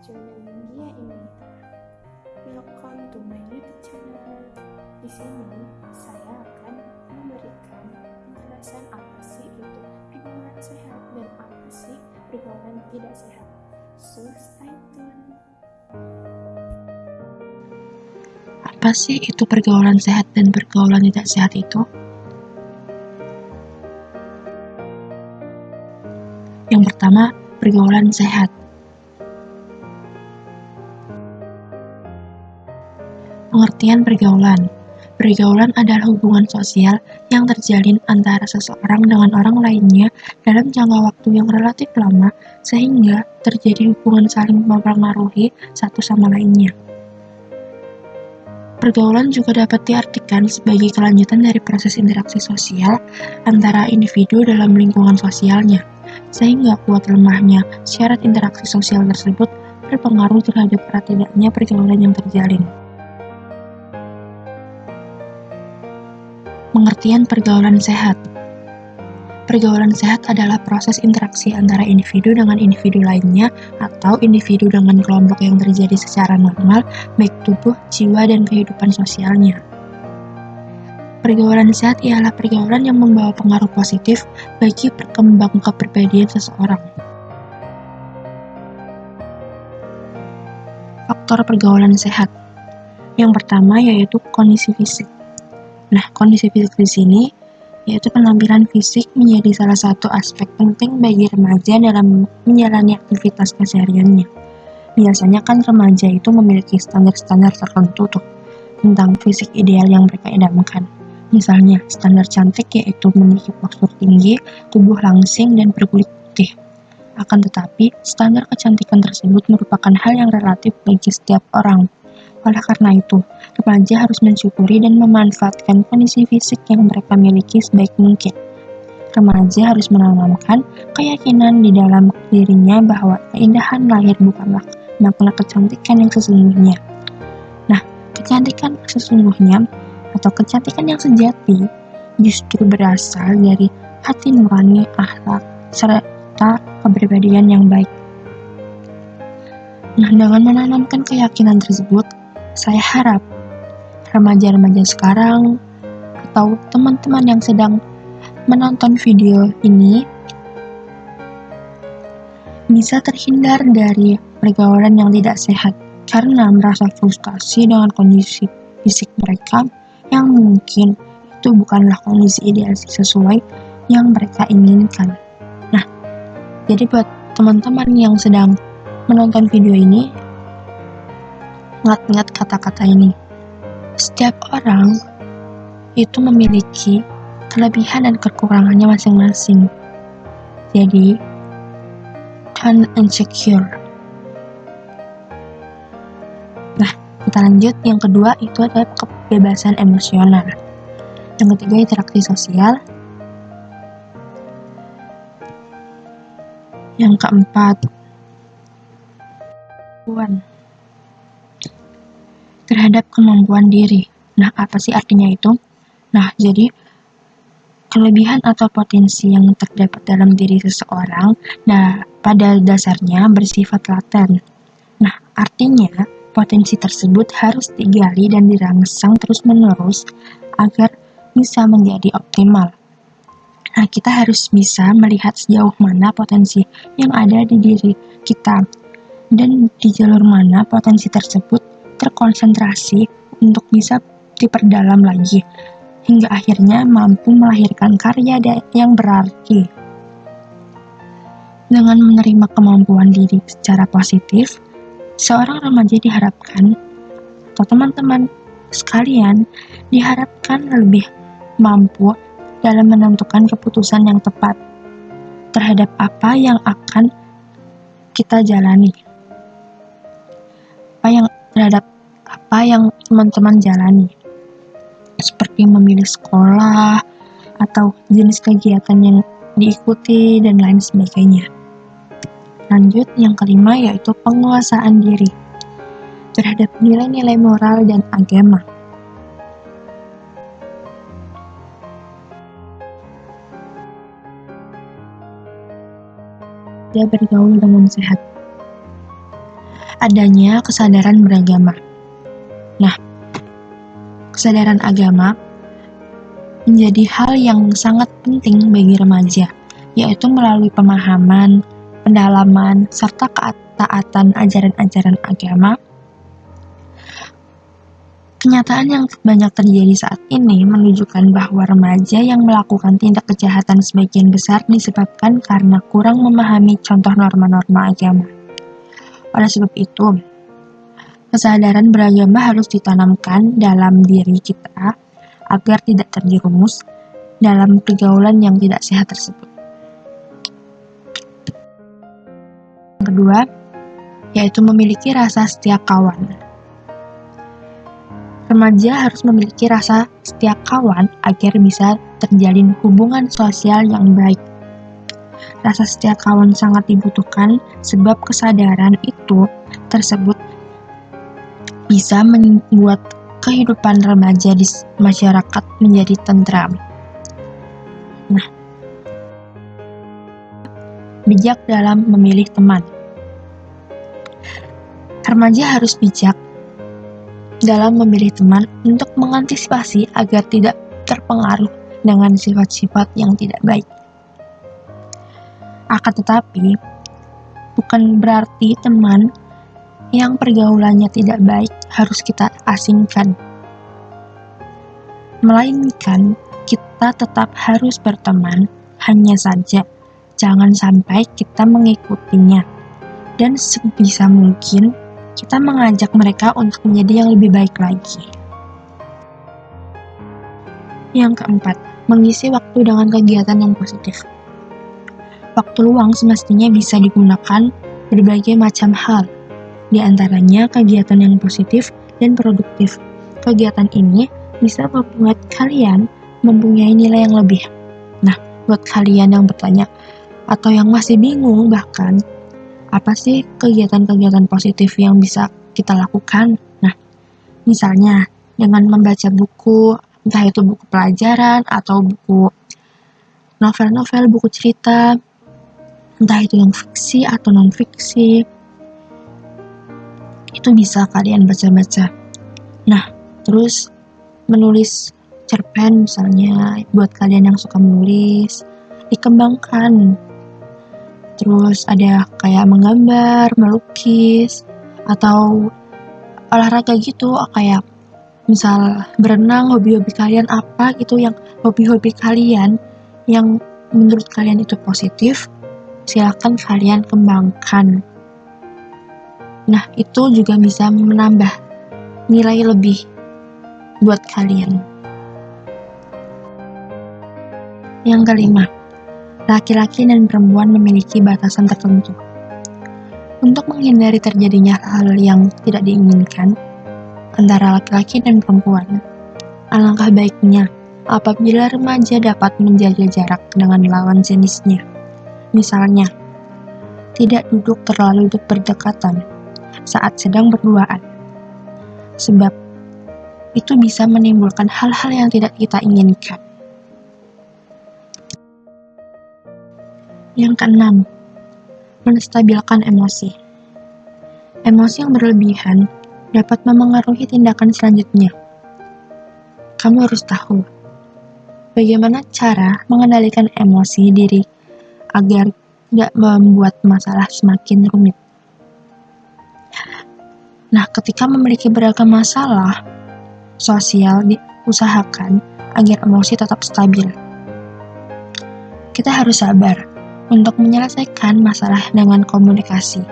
Dia ini. Welcome to my YouTube channel. Di sini saya akan memberikan penjelasan apa sih itu pergaulan sehat dan apa sih pergaulan tidak sehat. So stay tune. Apa sih itu pergaulan sehat dan pergaulan tidak sehat itu? Yang pertama, pergaulan sehat. Pengertian pergaulan. Pergaulan adalah hubungan sosial yang terjalin antara seseorang dengan orang lainnya dalam jangka waktu yang relatif lama sehingga terjadi hubungan saling mempengaruhi satu sama lainnya. Pergaulan juga dapat diartikan sebagai kelanjutan dari proses interaksi sosial antara individu dalam lingkungan sosialnya, sehingga kuat lemahnya syarat interaksi sosial tersebut berpengaruh terhadap tidaknya pergaulan yang terjalin. Pengertian pergaulan sehat. Pergaulan sehat adalah proses interaksi antara individu dengan individu lainnya atau individu dengan kelompok yang terjadi secara normal, baik tubuh, jiwa, dan kehidupan sosialnya. Pergaulan sehat ialah pergaulan yang membawa pengaruh positif bagi perkembangan kepribadian seseorang. Faktor pergaulan sehat. Yang pertama yaitu kondisi fisik. Nah, kondisi fisik di sini yaitu penampilan fisik menjadi salah satu aspek penting bagi remaja dalam menjalani aktivitas kesehariannya. Biasanya kan remaja itu memiliki standar-standar tertentu tuh tentang fisik ideal yang mereka idamkan. Misalnya, standar cantik yaitu memiliki postur tinggi, tubuh langsing, dan berkulit putih. Akan tetapi, standar kecantikan tersebut merupakan hal yang relatif bagi setiap orang. Oleh karena itu, remaja harus mensyukuri dan memanfaatkan kondisi fisik yang mereka miliki sebaik mungkin. Remaja harus menanamkan keyakinan di dalam dirinya bahwa keindahan lahir bukanlah makna kecantikan yang sesungguhnya. Nah, kecantikan sesungguhnya atau kecantikan yang sejati justru berasal dari hati nurani, akhlak, serta kepribadian yang baik. Nah, dengan menanamkan keyakinan tersebut, saya harap remaja-remaja sekarang atau teman-teman yang sedang menonton video ini bisa terhindar dari pergaulan yang tidak sehat karena merasa frustasi dengan kondisi fisik mereka yang mungkin itu bukanlah kondisi ideal sesuai yang mereka inginkan. Nah, jadi buat teman-teman yang sedang menonton video ini, ingat-ingat kata-kata ini. Setiap orang itu memiliki kelebihan dan kekurangannya masing-masing. Jadi, don't insecure. Nah, kita lanjut. Yang kedua itu adalah kebebasan emosional. Yang ketiga, interaksi sosial. Yang keempat, terhadap kemampuan diri. Nah, apa sih artinya itu? Nah, jadi kelebihan atau potensi yang terdapat dalam diri seseorang, nah, pada dasarnya bersifat laten. Nah, artinya potensi tersebut harus digali dan dirangsang terus-menerus agar bisa menjadi optimal. Nah, kita harus bisa melihat sejauh mana potensi yang ada di diri kita dan di jalur mana potensi tersebut terkonsentrasi untuk bisa diperdalam lagi hingga akhirnya mampu melahirkan karya yang berarti. Dengan menerima kemampuan diri secara positif, seorang remaja diharapkan atau teman-teman sekalian diharapkan lebih mampu dalam menentukan keputusan yang tepat terhadap apa yang akan kita jalani. Terhadap apa yang teman-teman jalani, seperti memilih sekolah atau jenis kegiatan yang diikuti dan lain sebagainya. Lanjut, yang kelima yaitu penguasaan diri terhadap nilai-nilai moral dan agama. Dia bergaul dengan sehat. adanya kesadaran beragama. Nah, kesadaran agama menjadi hal yang sangat penting bagi remaja, yaitu melalui pemahaman, pendalaman, serta ketaatan ajaran-ajaran agama. Kenyataan yang banyak terjadi saat ini menunjukkan bahwa remaja yang melakukan tindak kejahatan sebagian besar disebabkan karena kurang memahami contoh norma-norma agama. Oleh sebab itu, kesadaran beragama harus ditanamkan dalam diri kita agar tidak terjerumus dalam pergaulan yang tidak sehat tersebut. Yang kedua, yaitu memiliki rasa setia kawan. Remaja harus memiliki rasa setia kawan agar bisa terjalin hubungan sosial yang baik. Rasa setia kawan sangat dibutuhkan sebab kesadaran itu tersebut bisa membuat kehidupan remaja di masyarakat menjadi tentram. Nah, bijak dalam memilih teman. Remaja harus bijak dalam memilih teman untuk mengantisipasi agar tidak terpengaruh dengan sifat-sifat yang tidak baik. Akan tetapi, bukan berarti teman yang pergaulannya tidak baik harus kita asingkan. Melainkan, kita tetap harus berteman, hanya saja jangan sampai kita mengikutinya. Dan sebisa mungkin, kita mengajak mereka untuk menjadi yang lebih baik lagi. Yang keempat, mengisi waktu dengan kegiatan yang positif. Waktu luang semestinya bisa digunakan berbagai macam hal, di antaranya kegiatan yang positif dan produktif. Kegiatan ini bisa membuat kalian mempunyai nilai yang lebih. Nah, buat kalian yang bertanya, atau yang masih bingung bahkan, apa sih kegiatan-kegiatan positif yang bisa kita lakukan? Nah, misalnya dengan membaca buku, entah itu buku pelajaran atau buku novel-novel, buku cerita, entah itu yang fiksi atau non-fiksi, itu bisa kalian baca-baca. Nah, terus menulis cerpen misalnya, buat kalian yang suka menulis, dikembangkan. Terus ada kayak menggambar, melukis, atau olahraga gitu, kayak misal berenang, hobi-hobi kalian apa gitu, yang hobi-hobi kalian yang menurut kalian itu positif, silakan kalian kembangkan. Nah, itu juga bisa menambah nilai lebih buat kalian. Yang kelima, laki-laki dan perempuan memiliki batasan tertentu. Untuk menghindari terjadinya hal yang tidak diinginkan antara laki-laki dan perempuan, alangkah baiknya apabila remaja dapat menjaga jarak dengan lawan jenisnya. Misalnya, tidak duduk terlalu berdekatan saat sedang berduaan, sebab itu bisa menimbulkan hal-hal yang tidak kita inginkan. Yang keenam, menstabilkan emosi. Emosi yang berlebihan dapat memengaruhi tindakan selanjutnya. Kamu harus tahu bagaimana cara mengendalikan emosi diri agar tidak membuat masalah semakin rumit. Nah, ketika memiliki beragam masalah sosial, diusahakan agar emosi tetap stabil. Kita harus sabar untuk menyelesaikan masalah dengan komunikasi,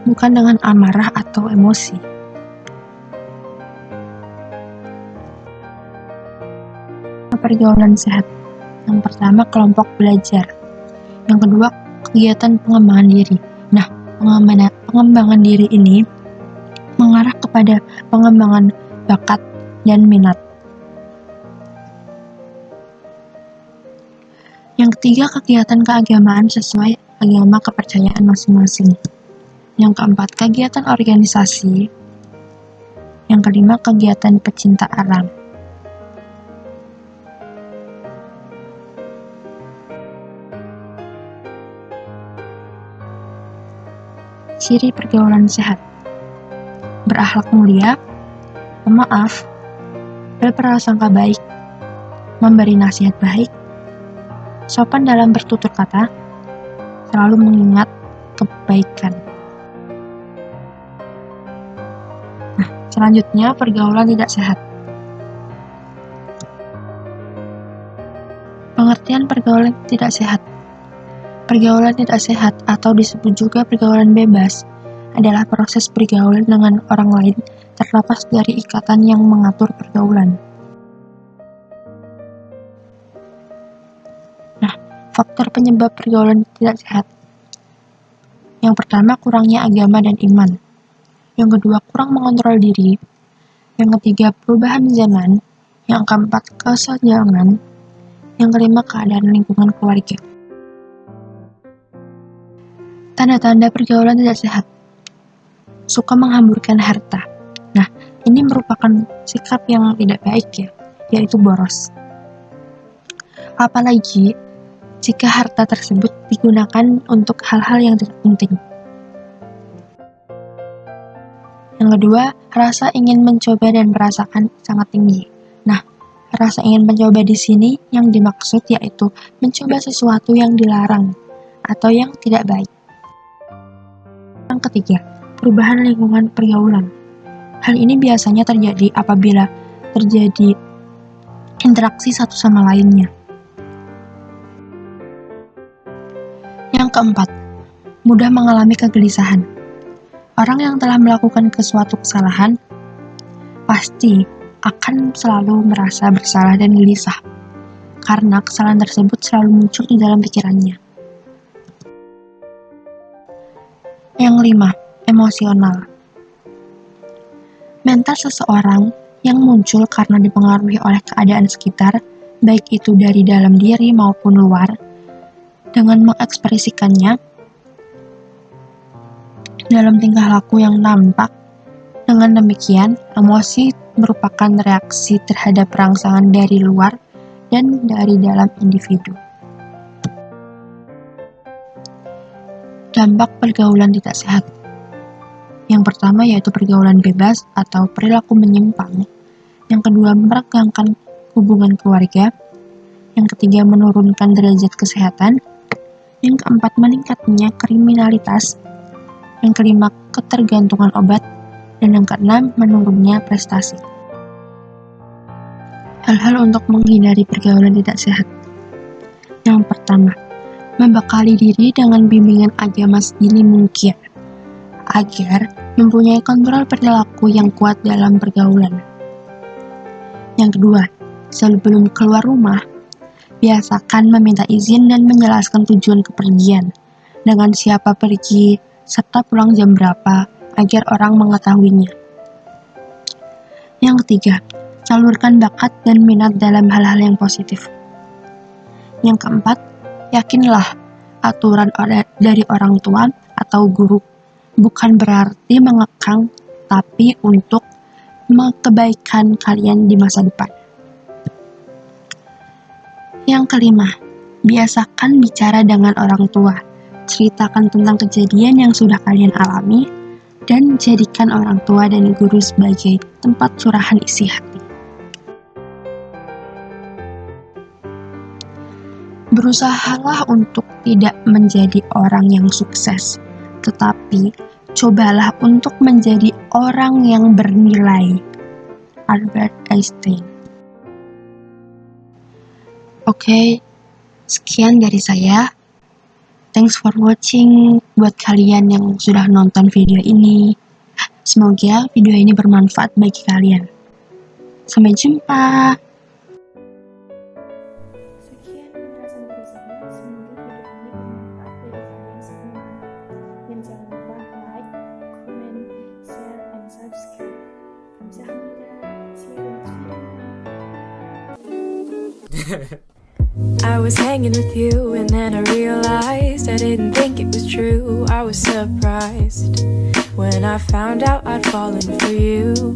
bukan dengan amarah atau emosi. Pergaulan sehat. Yang pertama, kelompok belajar. Yang kedua, kegiatan pengembangan diri. Nah, pengembangan diri ini mengarah kepada pengembangan bakat dan minat. Yang ketiga, kegiatan keagamaan sesuai agama kepercayaan masing-masing. Yang keempat, kegiatan organisasi. Yang kelima, kegiatan pecinta alam. Ciri pergaulan sehat. berakhlak mulia, pemaaf, berprasangka baik, memberi nasihat baik, sopan dalam bertutur kata, selalu mengingat kebaikan. Nah, selanjutnya pergaulan tidak sehat. Pengertian pergaulan tidak sehat. Pergaulan tidak sehat atau disebut juga pergaulan bebas adalah proses pergaulan dengan orang lain terlepas dari ikatan yang mengatur pergaulan. Nah, faktor penyebab pergaulan tidak sehat. Yang pertama, kurangnya agama dan iman. Yang kedua, kurang mengontrol diri. Yang ketiga, perubahan zaman. Yang keempat, kesenjangan. Yang kelima, keadaan lingkungan keluarga. Tanda-tanda pergaulan tidak sehat. Suka menghamburkan harta. Nah, ini merupakan sikap yang tidak baik ya, yaitu boros. Apalagi jika harta tersebut digunakan untuk hal-hal yang tidak penting. Yang kedua, rasa ingin mencoba dan merasakan sangat tinggi. Nah, rasa ingin mencoba di sini yang dimaksud yaitu mencoba sesuatu yang dilarang atau yang tidak baik. Yang ketiga, perubahan lingkungan pergaulan. Hal ini biasanya terjadi apabila terjadi interaksi satu sama lainnya. Yang keempat, mudah mengalami kegelisahan. Orang yang telah melakukan suatu kesalahan pasti akan selalu merasa bersalah dan gelisah, karena kesalahan tersebut selalu muncul di dalam pikirannya. Yang kelima, emosional. Mental seseorang yang muncul karena dipengaruhi oleh keadaan sekitar, baik itu dari dalam diri maupun luar, dengan mengekspresikannya dalam tingkah laku yang nampak. Dengan demikian, emosi merupakan reaksi terhadap rangsangan dari luar dan dari dalam individu. Dampak pergaulan tidak sehat. Yang pertama yaitu pergaulan bebas atau perilaku menyimpang. Yang kedua, meregangkan hubungan keluarga. Yang ketiga, menurunkan derajat kesehatan. Yang keempat, meningkatnya kriminalitas. Yang kelima, ketergantungan obat. Dan yang keenam, menurunnya prestasi. Hal-hal untuk menghindari pergaulan tidak sehat. Yang pertama, membekali diri dengan bimbingan agama sedini mungkin, agar mempunyai kontrol perilaku yang kuat dalam pergaulan. Yang kedua, sebelum keluar rumah, biasakan meminta izin dan menjelaskan tujuan kepergian, dengan siapa pergi, serta pulang jam berapa, agar orang mengetahuinya. Yang ketiga, salurkan bakat dan minat dalam hal-hal yang positif. Yang keempat, yakinlah aturan dari orang tua atau guru bukan berarti mengekang, tapi untuk kebaikan kalian di masa depan. Yang kelima, biasakan bicara dengan orang tua. Ceritakan tentang kejadian yang sudah kalian alami, dan jadikan orang tua dan guru sebagai tempat curahan isi hati. Berusahalah untuk tidak menjadi orang yang sukses, tetapi cobalah untuk menjadi orang yang bernilai. Albert Einstein. Oke, sekian dari saya. Thanks for watching buat kalian yang sudah nonton video ini. Semoga video ini bermanfaat bagi kalian. Sampai jumpa. Sekian penjelasan dari saya. Semoga video ini bermanfaat bagi kalian semua. Dan jangan lupa like, comment, share, and subscribe. Kamsahamnida. See you next video. I was hanging with you and then I realized I didn't think it was true. I was surprised when I found out I'd fallen for you.